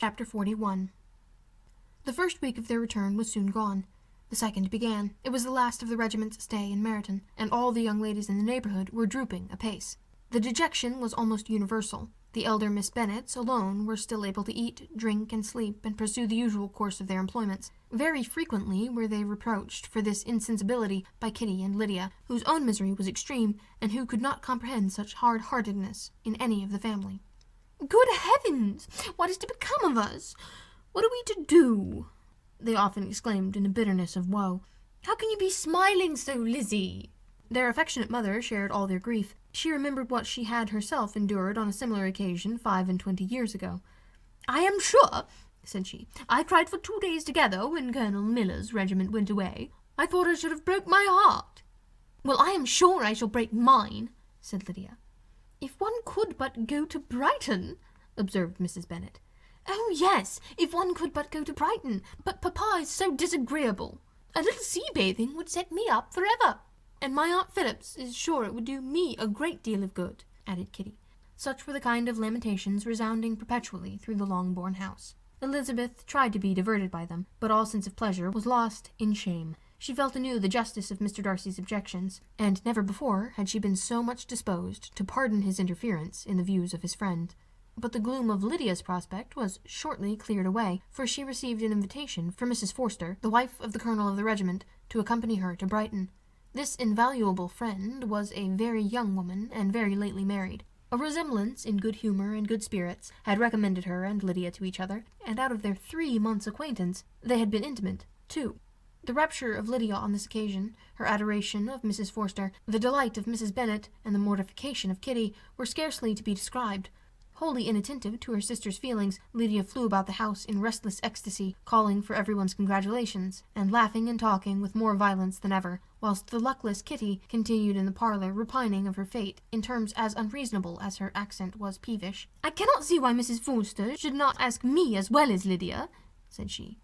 Chapter 41. The first week of their return was soon gone. The second began. It was the last of the regiment's stay in Meryton, and all the young ladies in the neighbourhood were drooping apace. The dejection was almost universal. The elder Miss Bennets alone were still able to eat, drink, and sleep, and pursue the usual course of their employments. Very frequently were they reproached for this insensibility by Kitty and Lydia, whose own misery was extreme, and who could not comprehend such hard-heartedness in any of the family. "Good heavens! What is to become of us? What are we to do?" they often exclaimed in a bitterness of woe. "How can you be smiling so, Lizzie?" Their affectionate mother shared all their grief. She remembered what she had herself endured on a similar occasion 25 years ago. "I am sure," said she, "I cried for 2 days together when Colonel Miller's regiment went away. I thought I should have broke my heart." "Well, I am sure I shall break mine," said Lydia. "If one could but go to Brighton," observed Mrs. Bennet. "Oh, yes, if one could but go to Brighton, but papa is so disagreeable. A little sea-bathing would set me up forever. And my Aunt Phillips is sure it would do me a great deal of good," added Kitty. Such were the kind of lamentations resounding perpetually through the Longbourn house. Elizabeth tried to be diverted by them, but all sense of pleasure was lost in shame. She felt anew the justice of Mr. Darcy's objections, and never before had she been so much disposed to pardon his interference in the views of his friend. But the gloom of Lydia's prospect was shortly cleared away, for she received an invitation from Mrs. Forster, the wife of the colonel of the regiment, to accompany her to Brighton. This invaluable friend was a very young woman, and very lately married. A resemblance in good humour and good spirits had recommended her and Lydia to each other, and out of their 3 months' acquaintance they had been intimate, too. The rapture of Lydia on this occasion, her adoration of Mrs. Forster, the delight of Mrs. Bennet, and the mortification of Kitty were scarcely to be described. Wholly inattentive to her sister's feelings, Lydia flew about the house in restless ecstasy, calling for everyone's congratulations, and laughing and talking with more violence than ever, whilst the luckless Kitty continued in the parlour repining of her fate in terms as unreasonable as her accent was peevish. "I cannot see why Mrs. Forster should not ask me as well as Lydia," said she.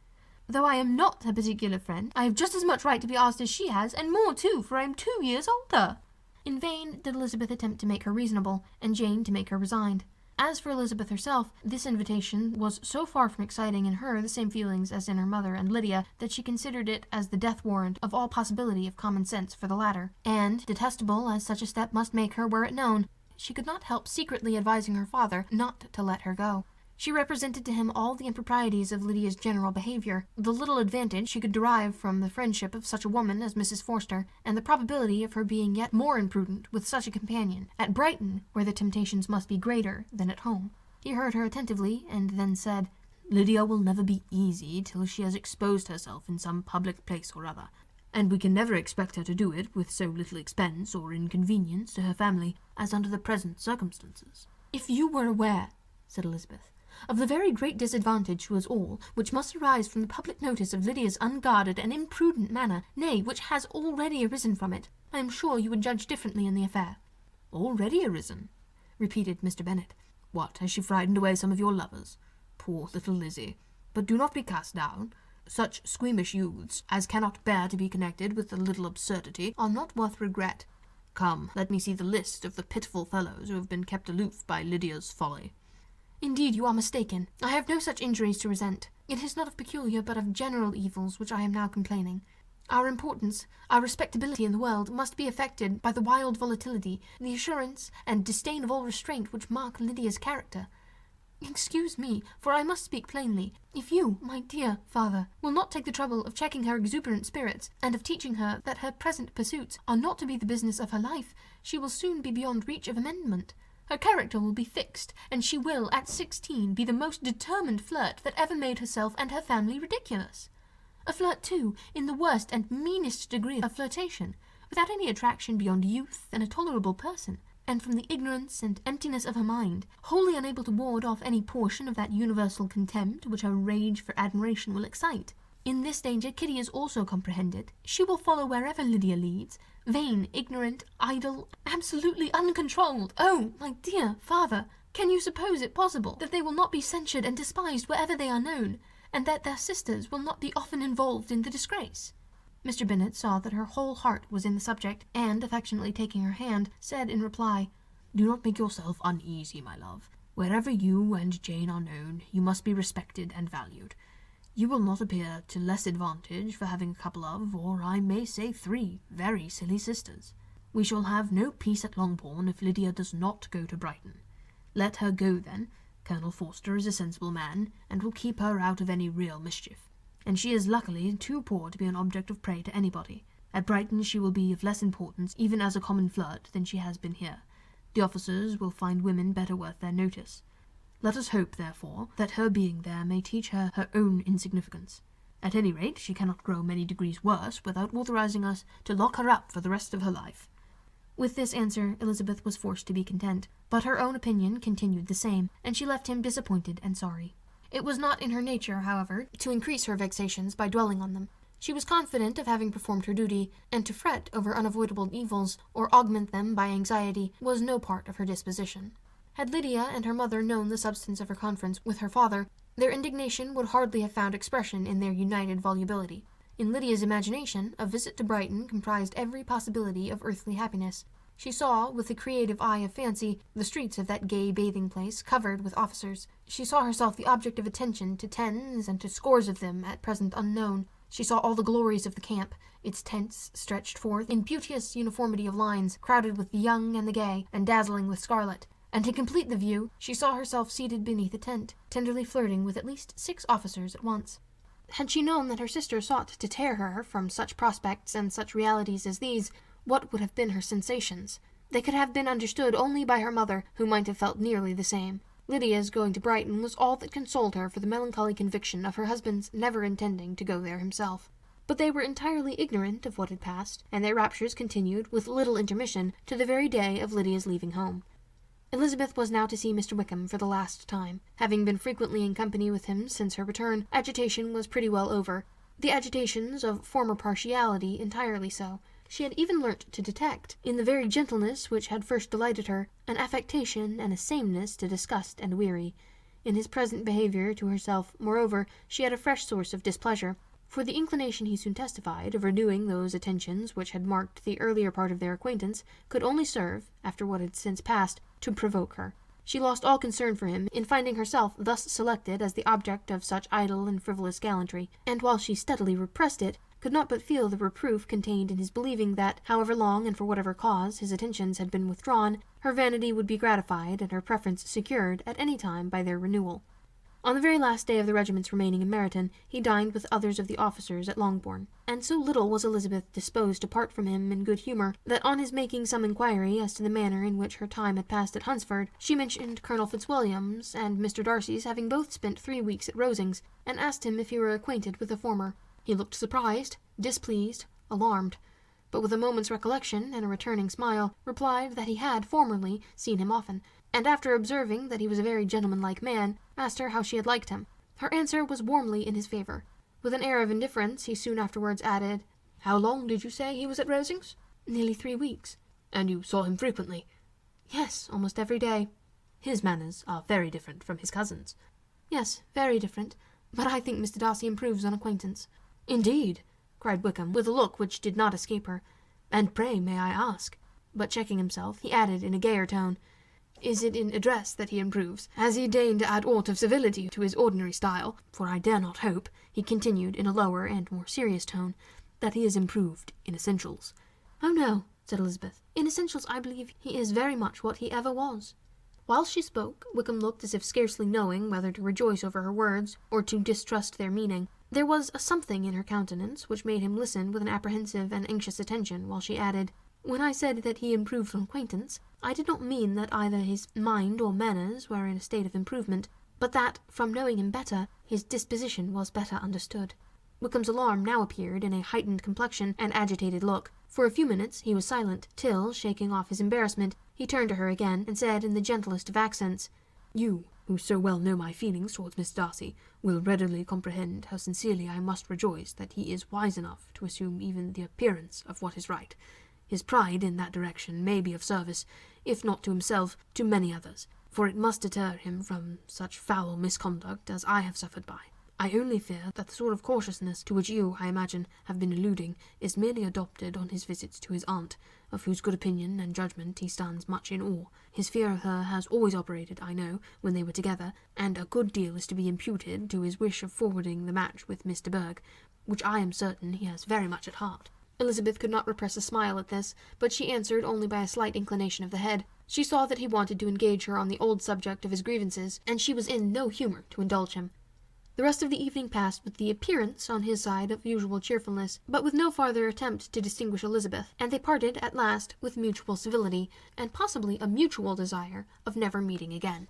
"Though I am not her particular friend, I have just as much right to be asked as she has, and more too, for I am 2 years older." In vain did Elizabeth attempt to make her reasonable, and Jane to make her resigned. As for Elizabeth herself, this invitation was so far from exciting in her the same feelings as in her mother and Lydia, that she considered it as the death warrant of all possibility of common sense for the latter, and, detestable as such a step must make her were it known, she could not help secretly advising her father not to let her go. She represented to him all the improprieties of Lydia's general behaviour, the little advantage she could derive from the friendship of such a woman as Mrs. Forster, and the probability of her being yet more imprudent with such a companion, at Brighton, where the temptations must be greater than at home. He heard her attentively, and then said, "Lydia will never be easy till she has exposed herself in some public place or other, and we can never expect her to do it with so little expense or inconvenience to her family as under the present circumstances." "If you were aware," said Elizabeth, "of the very great disadvantage to us all which must arise from the public notice of Lydia's unguarded and imprudent manner, nay, which has already arisen from it, I am sure you would judge differently in the affair." "Already arisen?" repeated Mr. Bennet. "What, has she frightened away some of your lovers? Poor little Lizzie! But do not be cast down. Such squeamish youths as cannot bear to be connected with a little absurdity are not worth regret. Come, let me see the list of the pitiful fellows who have been kept aloof by Lydia's folly." "Indeed, you are mistaken. I have no such injuries to resent. It is not of peculiar, but of general evils which I am now complaining. Our importance, our respectability in the world, must be affected by the wild volatility, the assurance and disdain of all restraint which mark Lydia's character. Excuse me, for I must speak plainly. If you, my dear father, will not take the trouble of checking her exuberant spirits, and of teaching her that her present pursuits are not to be the business of her life, she will soon be beyond reach of amendment. Her character will be fixed, and she will, at 16, be the most determined flirt that ever made herself and her family ridiculous. A flirt, too, in the worst and meanest degree of flirtation, without any attraction beyond youth and a tolerable person, and from the ignorance and emptiness of her mind, wholly unable to ward off any portion of that universal contempt which her rage for admiration will excite. In this danger Kitty is also comprehended. She will follow wherever Lydia leads, vain, ignorant, idle, absolutely uncontrolled. Oh, my dear father, can you suppose it possible that they will not be censured and despised wherever they are known, and that their sisters will not be often involved in the disgrace?" Mr. Bennet saw that her whole heart was in the subject, and, affectionately taking her hand, said in reply, "Do not make yourself uneasy, my love. Wherever you and Jane are known, you must be respected and valued. You will not appear to less advantage for having a couple of, or I may say 3, very silly sisters. We shall have no peace at Longbourn if Lydia does not go to Brighton. Let her go then. Colonel Forster is a sensible man, and will keep her out of any real mischief, and she is luckily too poor to be an object of prey to anybody. At Brighton she will be of less importance even as a common flirt than she has been here. The officers will find women better worth their notice. Let us hope, therefore, that her being there may teach her her own insignificance. At any rate, she cannot grow many degrees worse without authorizing us to lock her up for the rest of her life." With this answer Elizabeth was forced to be content, but her own opinion continued the same, and she left him disappointed and sorry. It was not in her nature, however, to increase her vexations by dwelling on them. She was confident of having performed her duty, and to fret over unavoidable evils, or augment them by anxiety, was no part of her disposition. Had Lydia and her mother known the substance of her conference with her father, their indignation would hardly have found expression in their united volubility. In Lydia's imagination, a visit to Brighton comprised every possibility of earthly happiness. She saw, with the creative eye of fancy, the streets of that gay bathing-place covered with officers. She saw herself the object of attention to tens and to scores of them at present unknown. She saw all the glories of the camp, its tents stretched forth in beauteous uniformity of lines, crowded with the young and the gay, and dazzling with scarlet. And to complete the view, she saw herself seated beneath a tent, tenderly flirting with at least 6 officers at once. Had she known that her sister sought to tear her from such prospects and such realities as these, what would have been her sensations? They could have been understood only by her mother, who might have felt nearly the same. Lydia's going to Brighton was all that consoled her for the melancholy conviction of her husband's never intending to go there himself. But they were entirely ignorant of what had passed, and their raptures continued, with little intermission, to the very day of Lydia's leaving home. Elizabeth was now to see Mr. Wickham for the last time. Having been frequently in company with him since her return, agitation was pretty well over. The agitations of former partiality entirely so. She had even learnt to detect, in the very gentleness which had first delighted her, an affectation and a sameness to disgust and weary. In his present behaviour to herself, moreover, she had a fresh source of displeasure, for the inclination he soon testified of renewing those attentions which had marked the earlier part of their acquaintance could only serve, after what had since passed, to provoke her. She lost all concern for him in finding herself thus selected as the object of such idle and frivolous gallantry, and while she steadily repressed it, could not but feel the reproof contained in his believing that, however long and for whatever cause his attentions had been withdrawn, her vanity would be gratified and her preference secured at any time by their renewal. On the very last day of the regiment's remaining in Meryton, he dined with others of the officers at Longbourn, and so little was Elizabeth disposed to part from him in good humour, that on his making some inquiry as to the manner in which her time had passed at Hunsford, she mentioned Colonel Fitzwilliam's and Mr. Darcy's having both spent 3 weeks at Rosings, and asked him if he were acquainted with the former. He looked surprised, displeased, alarmed, but with a moment's recollection and a returning smile, replied that he had formerly seen him often, and after observing that he was a very gentlemanlike man, asked her how she had liked him. Her answer was warmly in his favour. With an air of indifference, he soon afterwards added, "How long did you say he was at Rosings?" "Nearly 3 weeks." "And you saw him frequently?" "Yes, almost every day." "His manners are very different from his cousin's." "Yes, very different, but I think Mr. Darcy improves on acquaintance." "Indeed!" cried Wickham, with a look which did not escape her. "And pray, may I ask—" But checking himself, he added in a gayer tone, "Is it in address that he improves? Has he deigned to add aught of civility to his ordinary style? For I dare not hope," he continued in a lower and more serious tone, "that he is improved in essentials." "Oh no," said Elizabeth. "In essentials I believe he is very much what he ever was." While she spoke, Wickham looked as if scarcely knowing whether to rejoice over her words or to distrust their meaning. There was a something in her countenance which made him listen with an apprehensive and anxious attention, while she added, "When I said that he improved on acquaintance, I did not mean that either his mind or manners were in a state of improvement, but that, from knowing him better, his disposition was better understood." Wickham's alarm now appeared in a heightened complexion and agitated look. For a few minutes he was silent, till, shaking off his embarrassment, he turned to her again, and said in the gentlest of accents, "You, who so well know my feelings towards Miss Darcy, will readily comprehend how sincerely I must rejoice that he is wise enough to assume even the appearance of what is right. His pride in that direction may be of service, if not to himself, to many others, for it must deter him from such foul misconduct as I have suffered by. I only fear that the sort of cautiousness to which you, I imagine, have been alluding, is merely adopted on his visits to his aunt, of whose good opinion and judgment he stands much in awe. His fear of her has always operated, I know, when they were together, and a good deal is to be imputed to his wish of forwarding the match with Miss de Bourgh, which I am certain he has very much at heart." Elizabeth could not repress a smile at this, but she answered only by a slight inclination of the head. She saw that he wanted to engage her on the old subject of his grievances, and she was in no humour to indulge him. The rest of the evening passed with the appearance, on his side, of usual cheerfulness, but with no farther attempt to distinguish Elizabeth, and they parted, at last, with mutual civility, and possibly a mutual desire of never meeting again.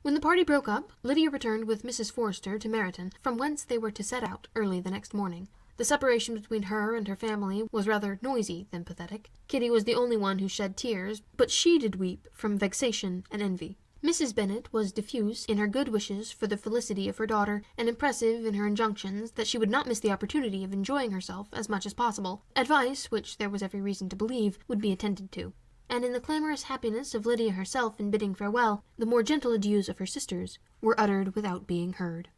When the party broke up, Lydia returned with Mrs. Forrester to Meryton, from whence they were to set out early the next morning. The separation between her and her family was rather noisy than pathetic. Kitty was the only one who shed tears, but she did weep from vexation and envy. Mrs. Bennet was diffuse in her good wishes for the felicity of her daughter, and impressive in her injunctions that she would not miss the opportunity of enjoying herself as much as possible, advice which there was every reason to believe would be attended to. And in the clamorous happiness of Lydia herself in bidding farewell, the more gentle adieus of her sisters were uttered without being heard.